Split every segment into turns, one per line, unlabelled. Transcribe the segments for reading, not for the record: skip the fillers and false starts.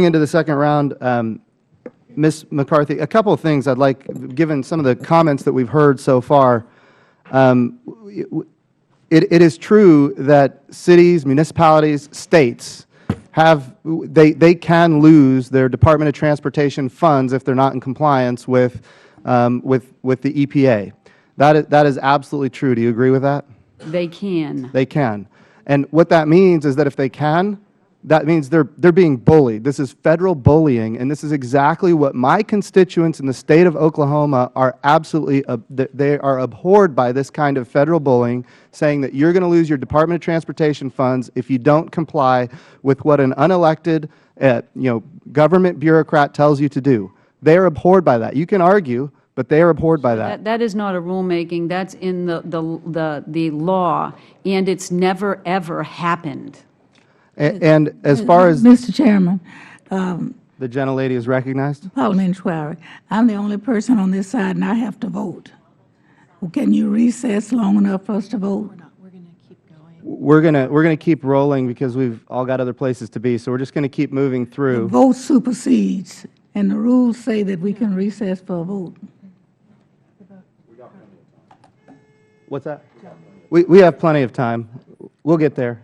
Into the second round, Ms. McCarthy, a couple of things I'd like, given some of the comments that we've heard so far. It is true that cities, municipalities, states have, they can lose their Department of Transportation funds if they're not in compliance with the EPA. That is absolutely true. Do you agree with that?
They can.
They can. And what that means is that if they can, that means they're being bullied. This is federal bullying, and this is exactly what my constituents in the state of Oklahoma are absolutely, they are abhorred by this kind of federal bullying, saying that you're going to lose your Department of Transportation funds if you don't comply with what an unelected, government bureaucrat tells you to do. They are abhorred by that. You can argue, but they are abhorred by that.
That is not a rulemaking. That's in the law, and it's never, ever happened.
And as far as
Mr. Chairman,
the gentlelady is recognized,
Pauline Schwery, I'm the only person on this side, and I have to vote. Well, can you recess long enough for us to vote?
we're gonna keep rolling because we've all got other places to be. So we're just going to keep moving
The
through.
vote supersedes, and the rules say that we can recess for a vote.
What's that? We have plenty of time. We'll get there.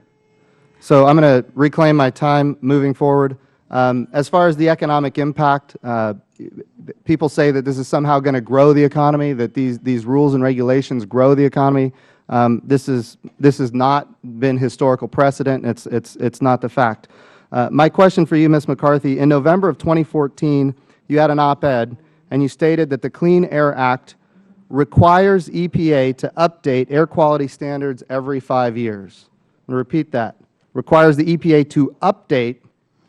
So I'm going to reclaim my time moving forward. As far as the economic impact, people say that this is somehow going to grow the economy, that these rules and regulations grow the economy. This has not been historical precedent. It's not the fact. My question for you, Ms. McCarthy, in November of 2014, you had an op-ed, and you stated that the Clean Air Act requires EPA to update air quality standards every 5 years. I'm going to repeat that. Requires the EPA to update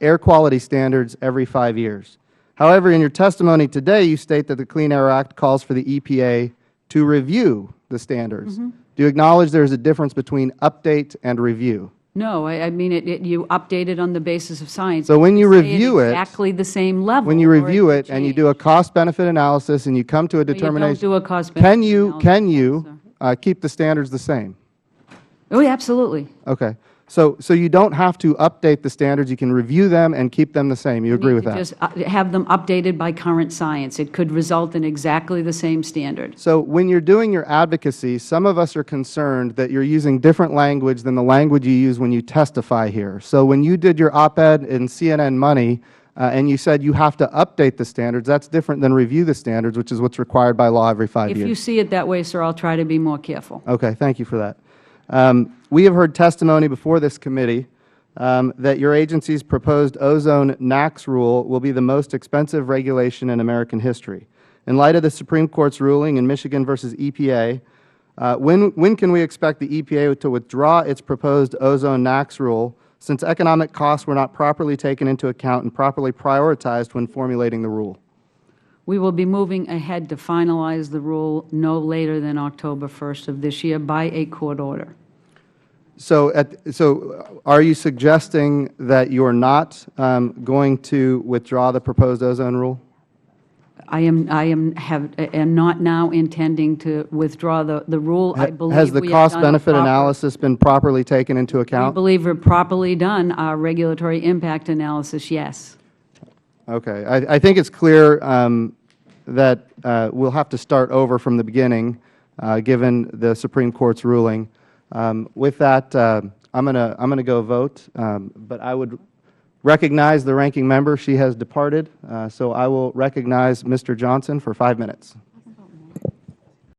air quality standards every 5 years. However, in your testimony today, you state that the Clean Air Act calls for the EPA to review the standards. Do you acknowledge there is a difference between update and review?
No, I mean, you update it on the basis of science.
So when you
say
review it,
exactly the same level.
when you
or
review
could
it and you
change.
do a cost-benefit analysis and you come to a determination,
You don't do a cost-benefit analysis,
can you keep the standards the same?
Oh, yeah, absolutely.
Okay. So you don't have to update the standards. You can review them and keep them the same. You agree with that?
Just have them updated by current science. It could result in exactly the same standard.
So when you're doing your advocacy, some of us are concerned that you're using different language than the language you use when you testify here. So when you did your op-ed in CNN Money and you said you have to update the standards, that's different than review the standards, which is what's required by law every 5 years.
If you see it that way, sir, I'll try to be more careful.
Okay. Thank you for that. We have heard testimony before this committee that your agency's proposed ozone NAAQS rule will be the most expensive regulation in American history. In light of the Supreme Court's ruling in Michigan versus EPA, when can we expect the EPA to withdraw its proposed ozone NAAQS rule, since economic costs were not properly taken into account and properly prioritized when formulating the rule?
We will be moving ahead to finalize the rule no later than October 1st of this year by a court order.
So are you suggesting that you are not going to withdraw the proposed ozone rule?
I am not now intending to withdraw the rule. I believe
Has the
we have done a
cost-benefit
proper-
analysis been properly taken into
We
account?
believe we've properly done our regulatory impact analysis, yes.
Okay. I think it's clear that we'll have to start over from the beginning, given the Supreme Court's ruling. With that, I'm going to go vote, but I would recognize the ranking member. She has departed, so I will recognize Mr. Johnson for 5 minutes.